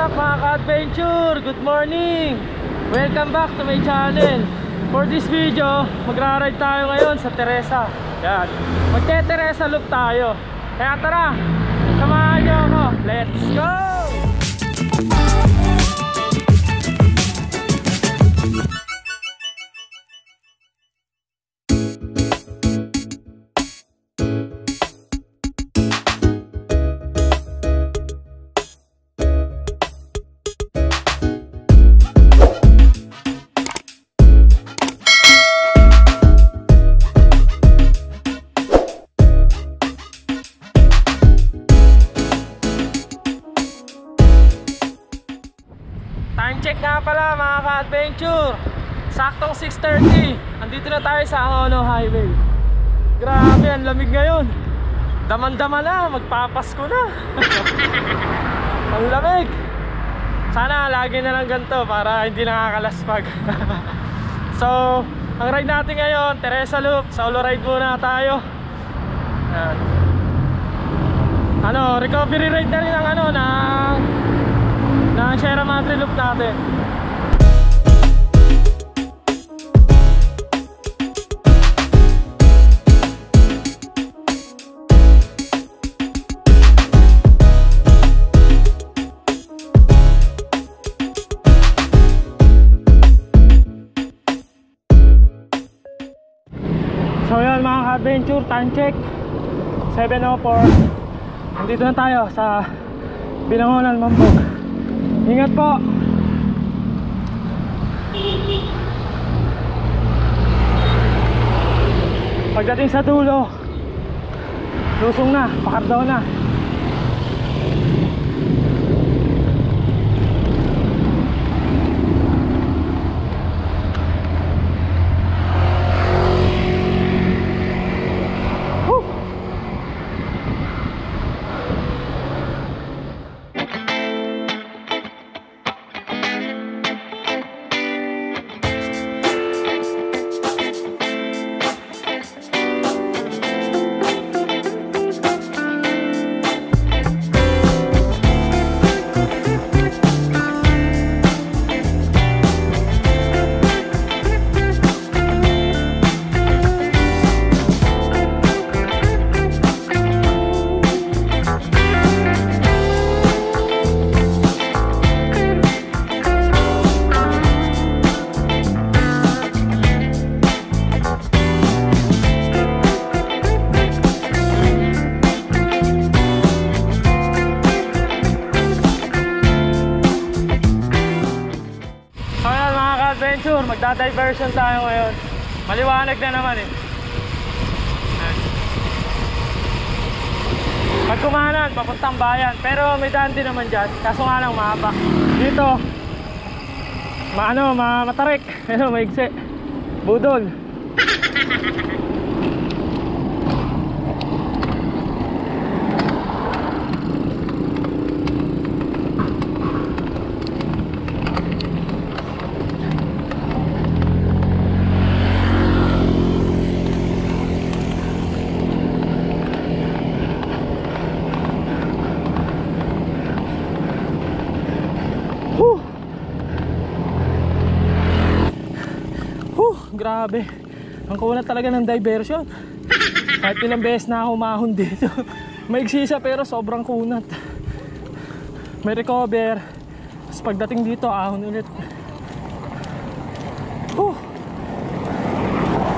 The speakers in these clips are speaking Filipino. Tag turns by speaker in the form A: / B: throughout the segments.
A: up mga ka-adventure? Good morning! Welcome back to my channel. For this video, magra-ride tayo ngayon sa Teresa. Yan, magte-Teresa loop tayo. Kaya tara, samahan nyo ako. Let's go! Time check nga pala mga ka-adventure. Saktong 6:30. Andito na tayo sa Angono Highway. Grabe, ang lamig ngayon. Daman-dama na, magpapasko na. Ang lamig. Sana lagi na lang ganito para hindi nakakalaspag. So, ang ride natin ngayon, Teresa Loop. Solo ride muna tayo. Yan. Recovery ride na rin ng Sierra Madre Loop natin. So yan mga ka-adventure, time check 7:04. Nandito na tayo sa Binangonan, Mambog. Ingat po. Pagdating sa dulo, lusong na, pakardaw na. Magda-diversion tayo ngayon. Maliwanag na naman eh. Pagkumanan, papuntang bayan. Pero may daan din naman dyan. Kaso nga lang mahaba. Dito matarik. Maigsi. Budol. Grabe, ang kunat talaga ng diversion. Kahit ilang beses na ako umahon dito. Maigsi siya pero sobrang kunat. May recover. Tapos pagdating dito, ahon ulit.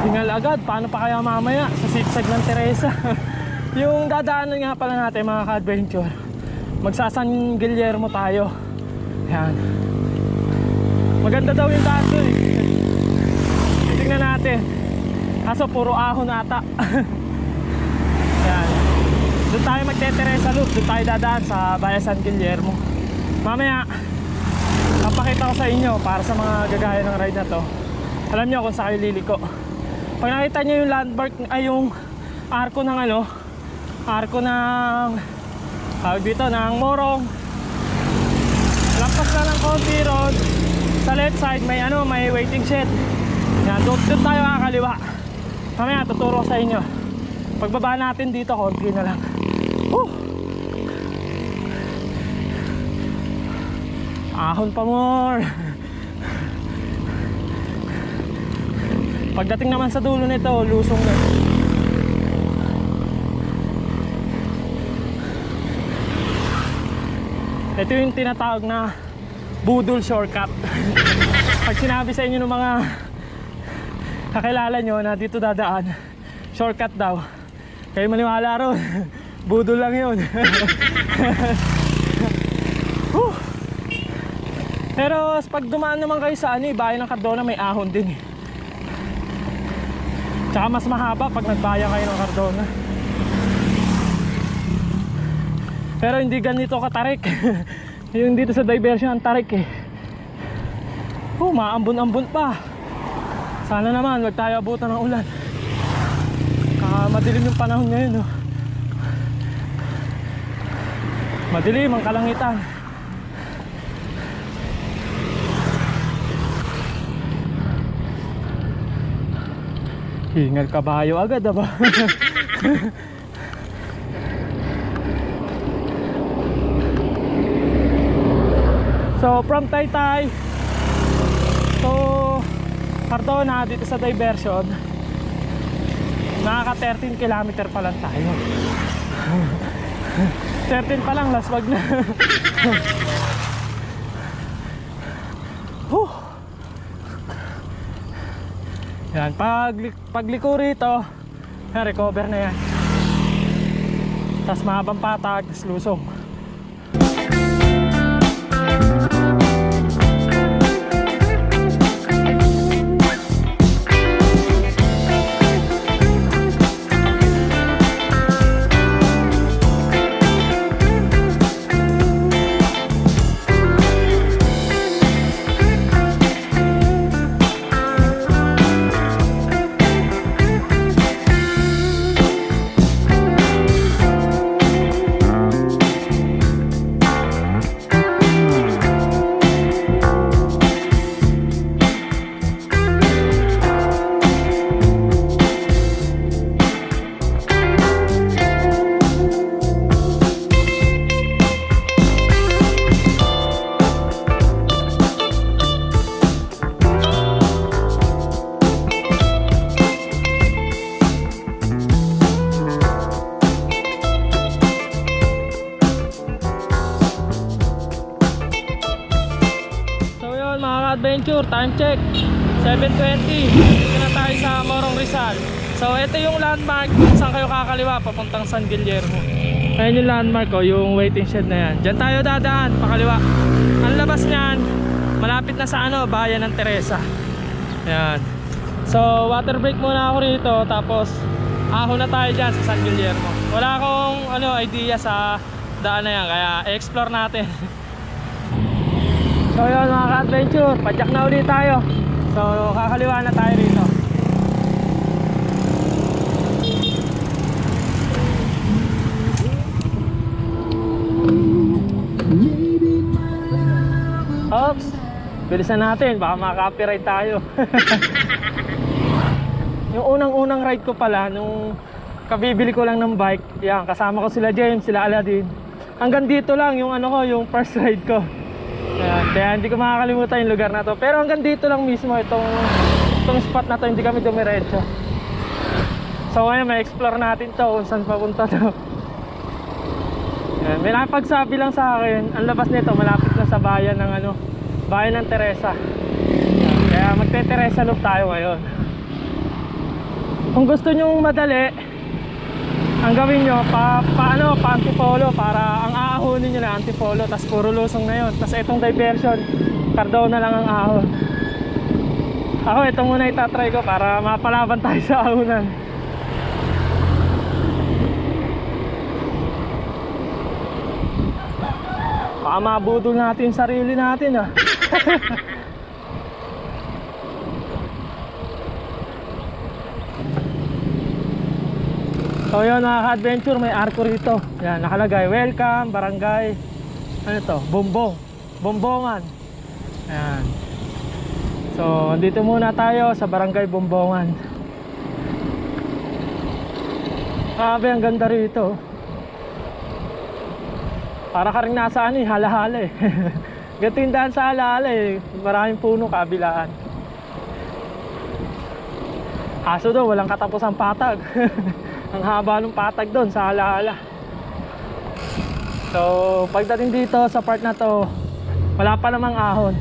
A: Hingal agad, paano pa kaya mamaya sa sigsag ng Teresa. Yung dadaanan nga pala natin mga ka-adventure, magsasan Guillermo tayo. Yan. Maganda daw yung daan doon eh. Tingnan natin. Kaso puro ahon ata. Yan. Doon tayo magte-Teresa Loop. Doon tayo dadaan sa Bayan San Guillermo. Mamaya papakita ko sa inyo para sa mga gagaya ng ride na to. Alam nyo kung saan kayo liliko. Pag nakita nyo yung landmark, ay yung arko ng arko ng tawag dito ng Morong, lampas na ng konti road, sa left side may waiting shed. Yan, doon tayo kakaliwa. Mamaya tuturo sa inyo. Pagbaba natin dito, konti na lang. Ahon pa more. Pagdating naman sa dulo nito, lusong na. Ito yung tinatawag na budol shortcut. Pag sinabi sa inyo ng mga kakilala nyo na dito dadaan, shortcut daw, kayo maniwala ron. Budol lang yun. Pero pag dumaan naman kayo sa bayan ng Cardona, may ahon din eh. Tsaka mas mahaba pag nagbayan kayo ng Cardona. Pero hindi ganito katarik. Yung dito sa diversion ang tarik eh. Maambon-ambon pa. Sana naman wag tayo abutan ng ulan. Madilim yung panahon ngayon oh. Madilim ang kalangitan. Hingal kabayo agad ba? So from Taytay to Cardona dito sa diversion, nakaka 13 kilometer pa lang tayo. 13 pa lang, laswag na. Yan, pagliko rito, recover na yan. Tapos mahabang patag, tapos lusong. Adventure, time check 7:20. Dito na tayo sa Morong Rizal. So ito yung landmark kung saan kayo kakaliwa papuntang San Guillermo. Ayan yung landmark yung waiting shed na yan. Diyan tayo dadaan, pakaliwa. Ang labas niyan, malapit na sa bayan ng Teresa. Ayan. So water break muna ako rito, tapos ahon na tayo dyan sa San Guillermo. Wala akong idea sa daan na yan, kaya explore natin. So yun mga ka-adventure, padyak na ulit tayo. So kakaliwa na tayo rito. Oops, bilisan natin, baka maka-copyright tayo. Yung unang ride ko pala, nung kabibili ko lang ng bike, yan, kasama ko sila James, sila Aladdin. Hanggang dito lang yung yung first ride ko. Kaya hindi ko makakalimutan yung lugar na to. Pero hanggang dito lang mismo itong spot na to, hindi kami dumiretso. So ngayon may explore natin to kung saan papunta to. Yan, may nakapagsabi lang sa akin, ang labas nito malapit na sa bayan ng bayan ng Teresa. Yan, kaya magte-Teresa loop tayo ngayon. Kung gusto nyo madali, ang gawin nyo pa antipolo, para ang aahonin nyo na antipolo, tas puro lusong na yun. Tas itong diversion, Cardona lang ang ahon. Ako ito muna itatry ko para mapalaban tayo sa ahonan. Baka mabudol natin yung sarili natin So yun mga ka-adventure, may arko rito. Yan, nakalagay, welcome, barangay Bombongan. Yan. So, dito muna tayo sa barangay Bombongan. Grabe, ang ganda rito. Para ka rin nasa halahala Ganito yung daan sa alaala eh. Maraming puno kabilaan. Kaso doon, walang katapusang patag. Ang haba ng patag doon sa alaala. So, pagdating dito sa part na to, wala pa namang ahon.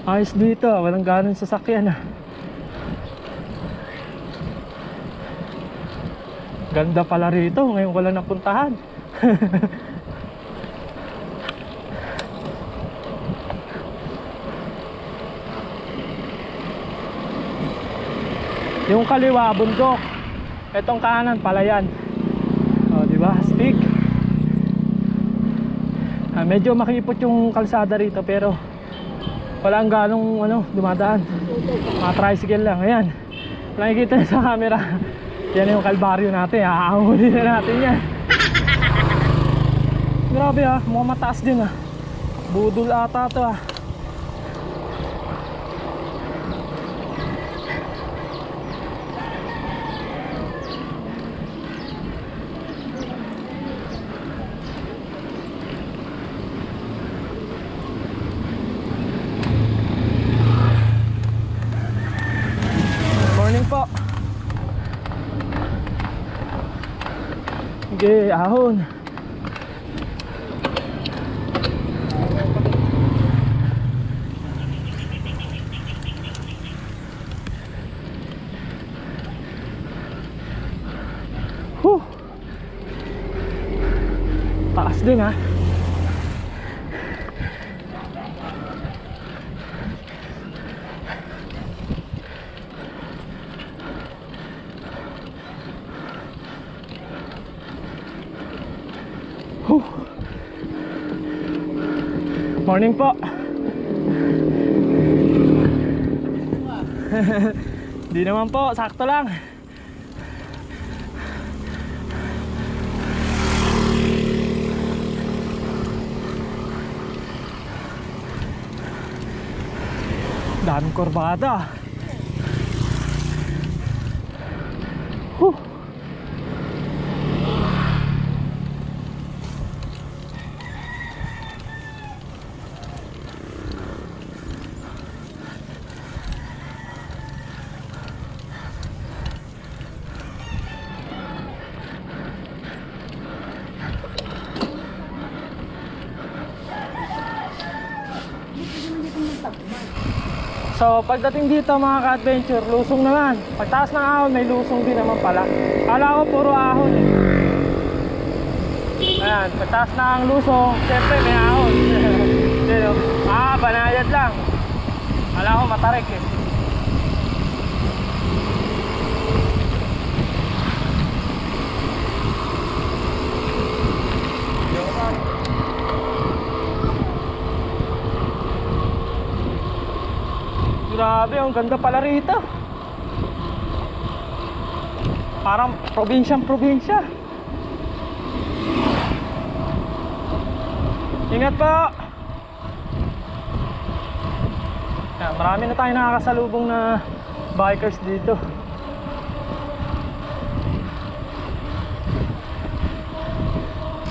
A: Ayos dito, walang ganun sasakyan ah. Ganda pala rito, ngayon wala napuntahan. Yung kaliwa bundok, etong kanan palayan. O di ba? Stick. Medyo makipot yung kalsada rito pero walang ganong dumadaan. Mga tricycle lang. Ayan. Nakikita niyo sa camera. Yan yung kalbaryo natin. Aahuli na natin yan. Grabe ah. Mukhang mataas din ah. Budol ata to ah. Po. Okay, ahon. Taas din ha. Morning po. Di naman po, sakto lang. Daming kurbada. So pagdating dito mga ka-adventure, lusong naman. Pagtaas ng ahon may lusong din naman pala. Kala ko puro ahon eh. Ayan, pagtaas ng lusong, siyempre may ahon. Banayad lang. Kala ko matarik eh. Grabe, ang ganda pala rito. Parang probinsyang-probinsya. Ingat po. Yan, marami na tayo nakakasalubong na bikers dito.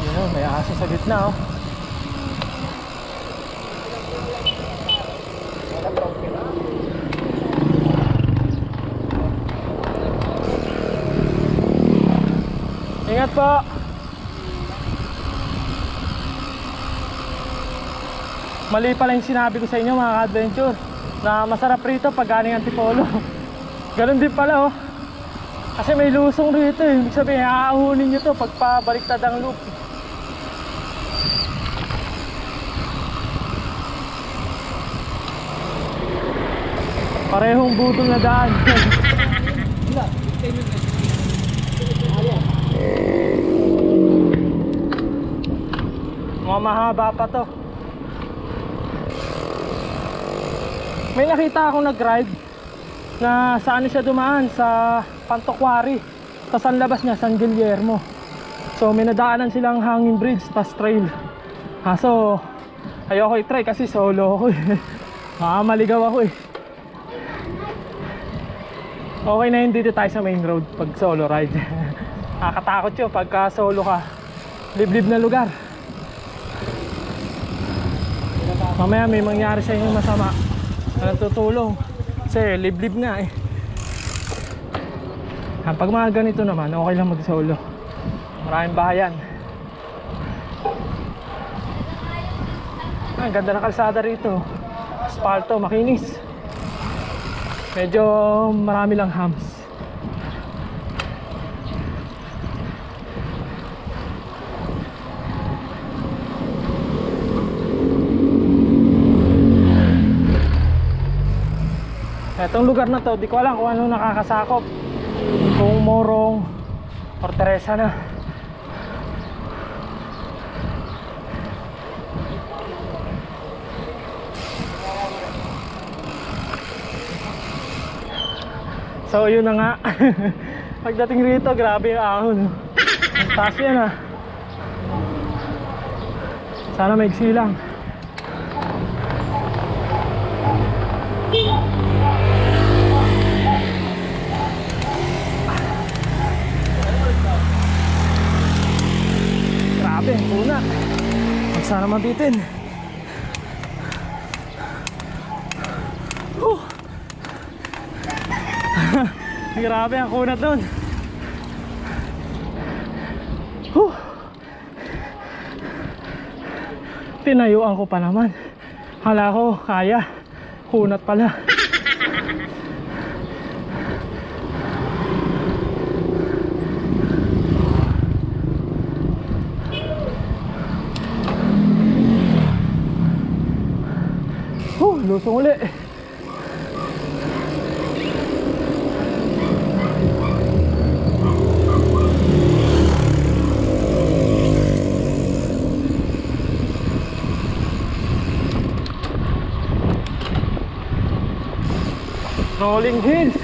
A: Yan, may aso sa gitna oh. Ingat po. Mali pala yung sinabi ko sa inyo mga ka-adventure, na masarap rito pag galing Antipolo. Ganun din pala oh. Kasi may lusong rito eh. Ibig sabihin, aahunin nyo to pag pabaliktad ang loop. Parehong budol na daan. Mga mahaba pa to. May nakita akong nag-ride na saan siya dumaan, sa Pantokwari. Sa sanlabas niya, San Guillermo. So may nadaanan silang hanging bridge tas trail. So ayoko i-try kasi solo ako eh. Maligaw ako eh. Okay na yun dito tayo sa main road pag solo ride. Nakakatakot yun pagka solo ka. Liblib na lugar. Mamaya may mangyari sa inyo masama, walang tutulong kasi liblib nga eh. Pag mga ganito naman, okay lang mag solo. Maraming bahayan. Ang ganda ng kalsada rito. Asfalto, makinis. Medyo marami lang humps. Itong lugar na to, di ko alam kung anong nakakasakop, kung Morong or Teresa na. So yun na nga. Pagdating rito, grabe yung ahon. Ang taas yan ah. Sana maigsi lang. Grabe, una. Huwag sana mabitin. Grabe ang kunat doon. Tinayuan ko pa naman. Hala ko kaya. Kunat pala. Lusong uli. Rolling hills.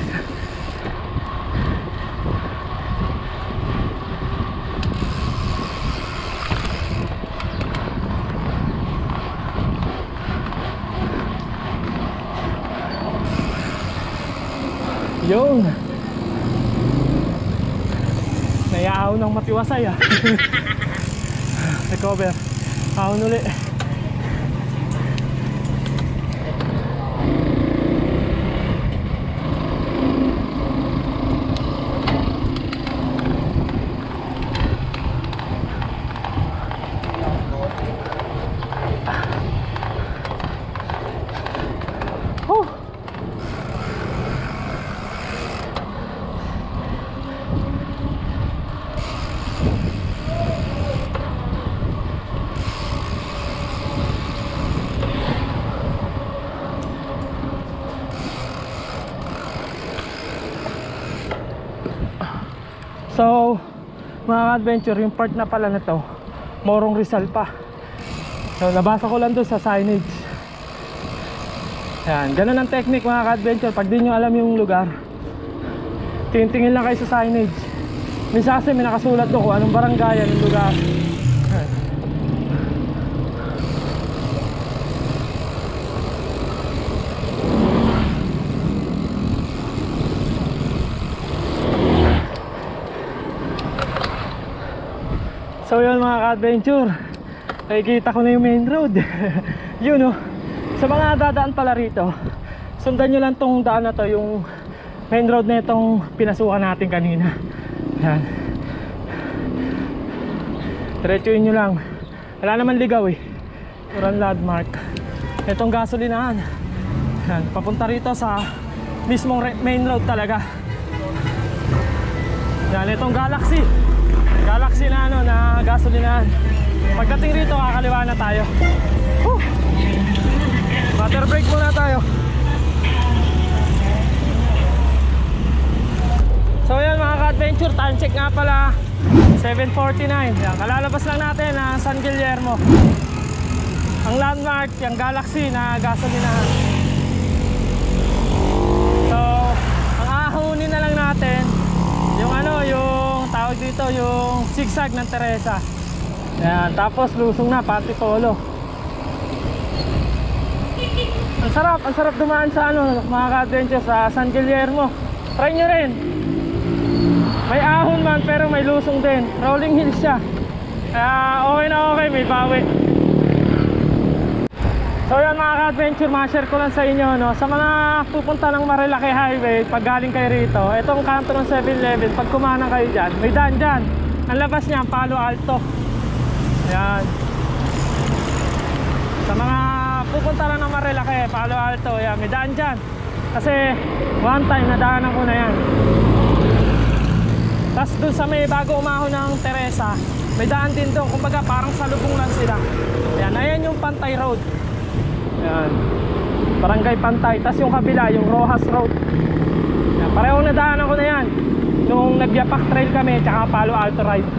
A: Yun. Nayaaw ng matiwasay ah. Recover. Ahon uli. So mga adventure, yung part na pala na to Morong Rizal pa. So nabasa ko lang doon sa signage. Ayan, ganun ang technique mga adventure. Pag di nyo alam yung lugar, tingin lang kayo sa signage. Minsan kasi may nakasulat doon kung anong barangay, anong lugar. So yun mga ka-adventure, nakikita ko na yung main road. Yun oh. Sa mga dadaan pala rito, sundan nyo lang tong daan na to, yung main road na itong pinasukan natin kanina. Yan. Diretsuin nyo lang. Wala naman ligaw eh. Purang landmark. Itong gasolinahan. Yan. Papunta rito sa mismong main road talaga. Yan, itong Galaxy na ano, na gasolinahan. Pagdating rito, kakaliwa na tayo. Water break muna tayo. So yan mga ka-adventure, time check nga pala 7:49. Yan, kalalabas lang natin ang San Guillermo. Ang landmark, yung Galaxy na gasolinahan. So ang ahunin na lang natin yung ano, yung tawag dito, yung zigzag ng Teresa. Yan, tapos lusong na pati solo. Ang sarap dumaan sa ano mga ka-adventure, sa San Guillermo. Try nyo rin. May ahon man pero may lusong din. Rolling hills siya. Kaya okay na okay, may bawi. So yan mga ka-adventure, ma-share ko lang sa inyo, no? Sa mga pupunta ng Marilaki Highway, pag galing kayo rito, itong kanto ng 7-Eleven, pag kumanang kayo dyan, may daan dyan. Ang labas niya, Palo Alto. Yan. Sa mga pupunta lang ng Marilaki, Palo Alto, yan, may daan dyan. Kasi one time, nadaanan ko na yan. Tapos dun sa may bago umahon ng Teresa, may daan din doon, kumbaga parang salubong lang sila. Yan, ayan yung Pantay Road. Yan, Barangay Pantay. Tapos yung kabila, yung Rojas Road. Yan, parehong nadaanan ko na yan nung nag-Yapak Trail kami tsaka Palo Alto Ride.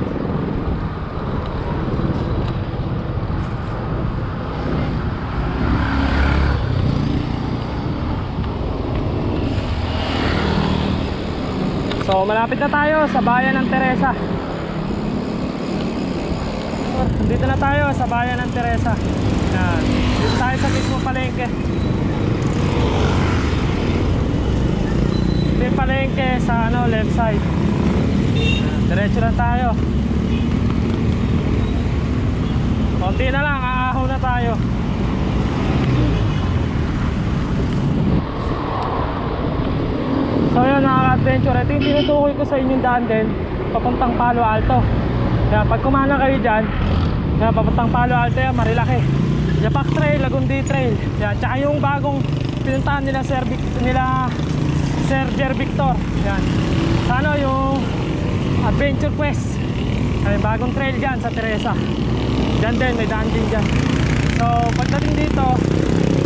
A: So malapit na tayo sa bayan ng Teresa. Dito na tayo sa bayan ng Teresa. Yan, dito tayo sa mismo palengke. Ito yung palengke sa left side. Yan, diretso na tayo. Konti na lang, aahaw na tayo. So yun mga ka-adventure, ito yung tinutukoy ko sa inyong daan din papuntang Palo Alto. Kaya pag kumana kayo dyan, kaya papuntang Palo Alto yan, Marilaki, Yapak Trail, Lagundi Trail. Yan, tsaka yung bagong pinuntahan nila Sir Jer Victor. Yan, sa yung Adventure Quest. Ay, bagong trail dyan sa Teresa. Dyan din, may daan din dyan. So pagdating dito,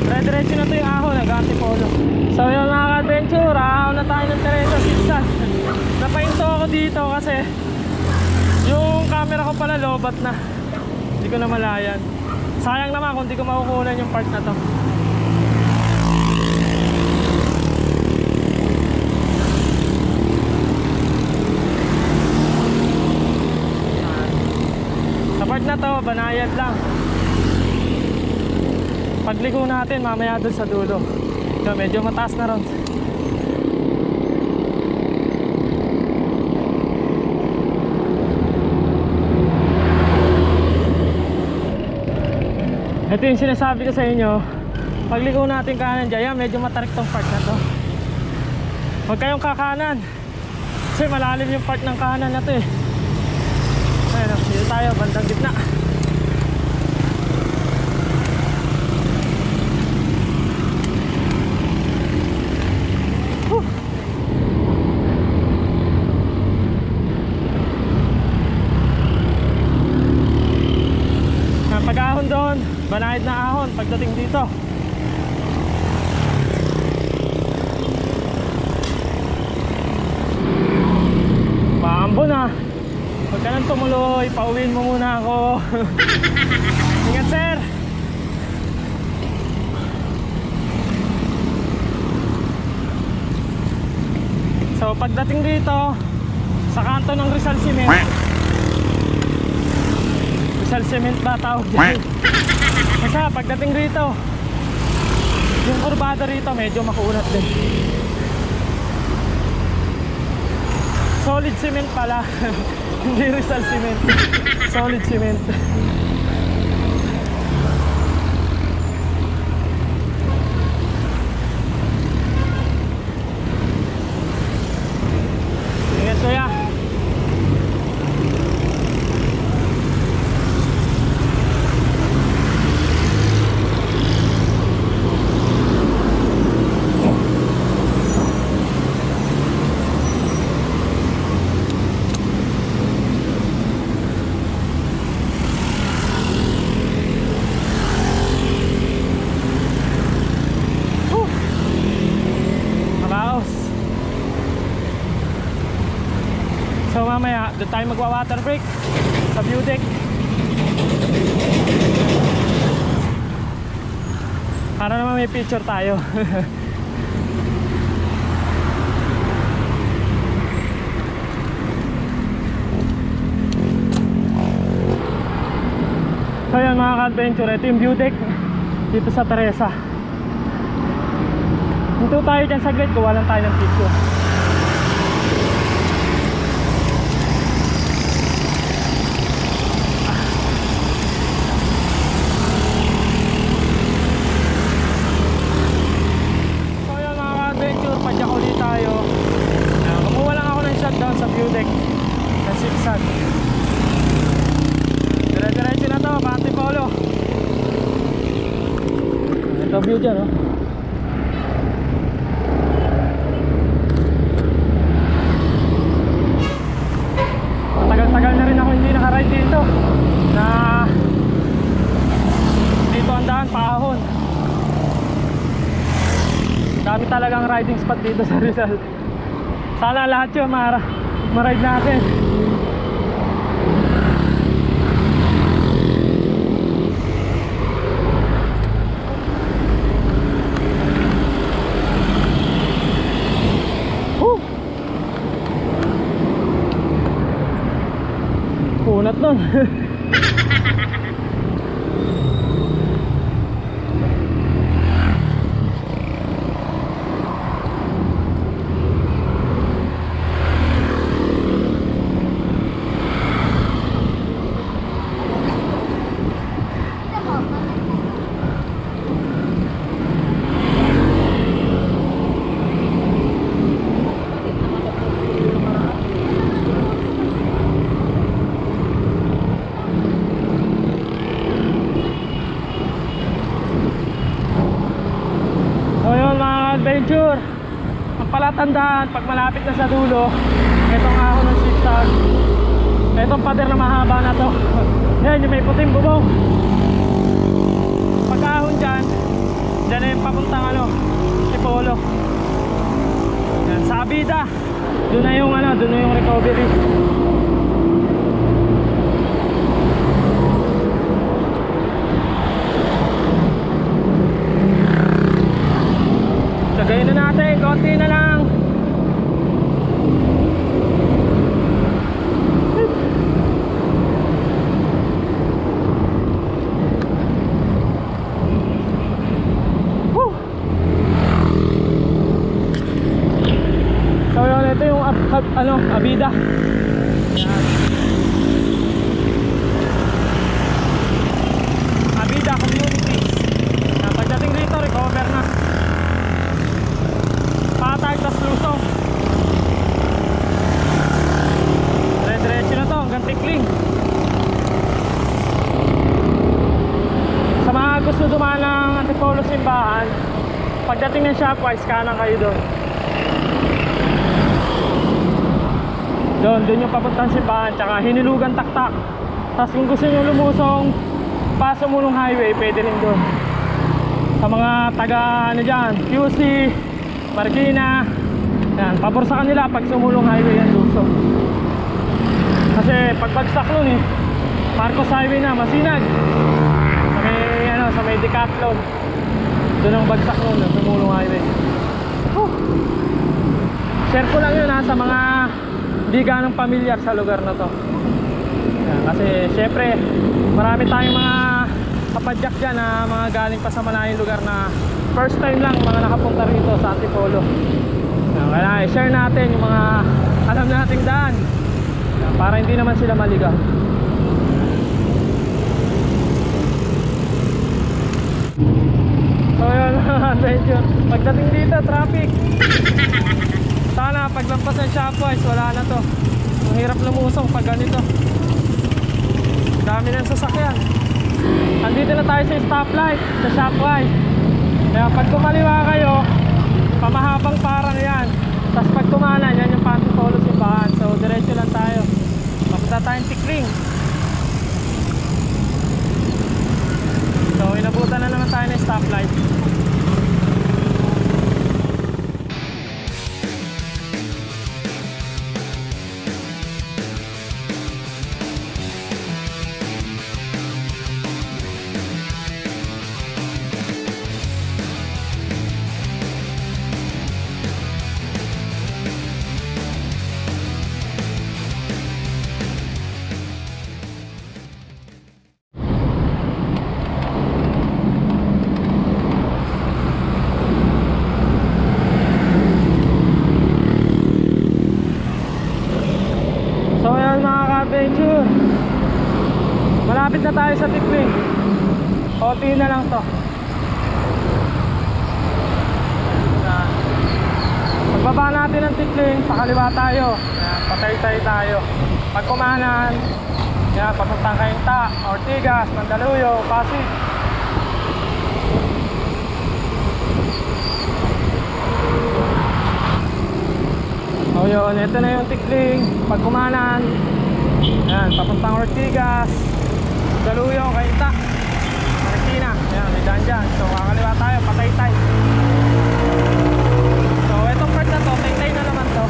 A: dire-diretso na to yung ahon ng Antipolo. So yun mga ka-adventure, ahon na tayo ng Teresa Silsan. Napahinto ako dito kasi yung camera ko pala lobat na. Hindi ko na malayan. Sayang naman kung di ko makukunan yung part na to. Sa part na to, banayad lang. Pagliko natin mamaya doon sa dulo. So, medyo mataas na ron. Ito yung sinasabi ko sa inyo, pagliko natin kanan dyan, medyo matarik tong part na to. Huwag kayong kakanan kasi malalim yung part ng kanan na to eh. Ayun, dito tayo, bandang gitna. Pag-ahon doon, banayad na ahon pagdating dito. Maambo na. Huwag ka nang tumuloy, pauwiin mo muna ako. Ingat sir. So pagdating dito sa kanto ng Rizal Cement, Rizal Cement ba tawag dyan? Kasi pagdating rito, yung kurbada rito medyo makuunat din. Solid cement pala. Hindi Rizal Cement. Solid cement. Ingat kuya. So mamaya doon tayo magwa-water break sa view deck. Para naman may picture tayo. So yan mga ka-adventure, ito yung view deck dito sa Teresa. Hinto tayo dyan saglit, gawa lang tayo ng picture. view deck na zigzag. Dire-diretso na to, Antipolo. Ito view dyan, oh. Matagal-tagal na rin ako hindi nakaride dito. Na dito ang daan, paahon. Dami talagang riding spot dito sa Rizal. Sana lahat yun ma-ride natin. Kunat nun. Adventure. Ang palatandaan pag malapit na sa dulo, itong ahon ng zigzag, itong pader na mahaba na to. Yan yung may puting bubong. Pag ahon dyan na yung papuntang Antipolo. Yan, sa Abida doon na yung doon na yung recovery. Tagayin na natin, konti na lang. So yun, ito yung Abida. Abida community. Pagdating dito, recover na. Patag tas Lusong. Dire-diretso na to hanggang Tikling. Sa mga gusto dumaan ng Antipolo simbahan, pagdating ng Shopwise, kanan kayo doon. Doon yung papuntang simbahan, tsaka Hinilugan Taktak. Tapos kung gusto nyo lumusong Paso Mulong Highway, pwede rin doon. Sa mga taga dyan, QC, Marikina, yan, pabor sa kanila pag sumulong highway yan lusong. Kasi pagbagsak nun Marcos Highway na, Masinag. Sa may Decathlon. Doon ang bagsak nun, sumulong highway. Share ko lang yun sa mga di ganong pamilyar sa lugar na to. Yan, kasi syempre marami tayong mga kapadyak dyan na mga galing pa sa malayong lugar na first time lang mga nakapunta rito sa Antipolo. Kaya i-share natin yung mga alam nating daan para hindi naman sila maligaw. So yun, adventure. Pagdating dito, traffic. Sana paglampas ng Shopwise, wala na to. Ang hirap lumusong pag ganito. Dami ng sasakyan. Andito na tayo sa stoplight sa Shopwise. Kaya pag kumaliwa kayo, pamahabang parang yan. Tapos pag kumanan, yan yung Antipolo simbahan. So diretso lang tayo. Papunta tayong Tikling. So inabutan na naman tayo ng stoplight. Adventure. Malapit na tayo sa Tikling. Konti na lang to. Pagbaba natin ng Tikling, pakaliwa tayo. Ayan, patay-tay tayo. Pag kumanan, ayan, papuntang Cainta, Ortigas, Mandaluyong, Pasig. O yun, ito na yung Tikling. Pag kumanan, ayan, papuntang Ortigas, Mandaluyong, Cainta, Marikina. Ayan, may daan dyan. So kakaliwa tayo, patay-tay. So itong part na to, tay-tay na naman to.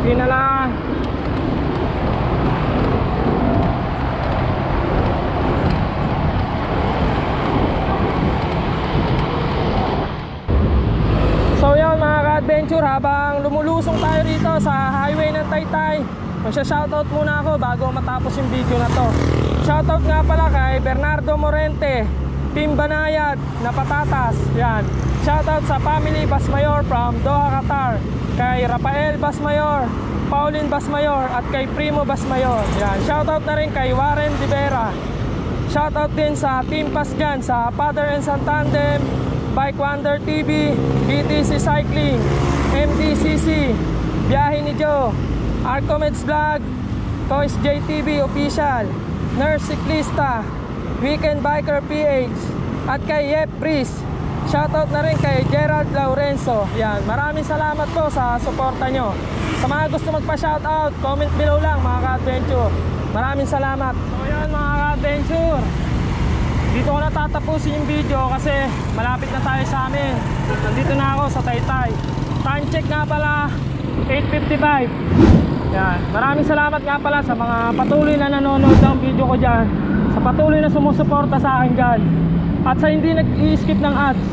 A: Okay na lang. So yun mga ka-adventure, habang lumulusong tayo rito sa highway ng Taytay, magsha-shoutout muna ako bago matapos yung video na to. Shoutout nga pala kay Bernardo Morente, Team Banayad na Patatas. Yan. Shoutout sa family Basmayor from Doha, Qatar, kay Rafael Basmayor, Pauline Basmayor at kay Primo Basmayor. Yan. Shoutout na rin kay Warren Rivera. Shoutout din sa Team Pasgan, sa Father and Son Tandem, Bike Wonder TV, BTC Cycling, MDCC, Biyahe ni Joe, Arcomeds Vlog, Toys JTV Official, Nurse Cyclista, Weekend Biker PH, at kay Yep Breeze. Shoutout na rin kay Gerald Laurenzo. Yan, maraming salamat po sa suporta nyo. Sa mga gusto magpa-shoutout, comment below lang mga ka-adventure. Maraming salamat. So yan mga ka-adventure, dito ko na tatapusin yung video kasi malapit na tayo sa amin. Nandito na ako sa Taytay. Time check nga pala 8:55. Yan, maraming salamat nga pala sa mga patuloy na nanonood ng video ko dyan, sa patuloy na sumusuporta sa akin dyan, at sa hindi nag-i-skip ng ads.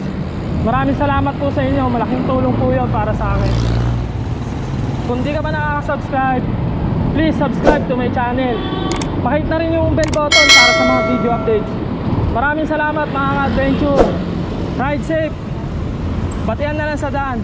A: Maraming salamat po sa inyo. Malaking tulong po yun para sa akin. Kung di ka pa nakaka-subscribe, please subscribe to my channel. Pakihit na rin yung bell button para sa mga video updates. Maraming salamat mga ka-adventure. Ride safe. Batian na lang sa daan.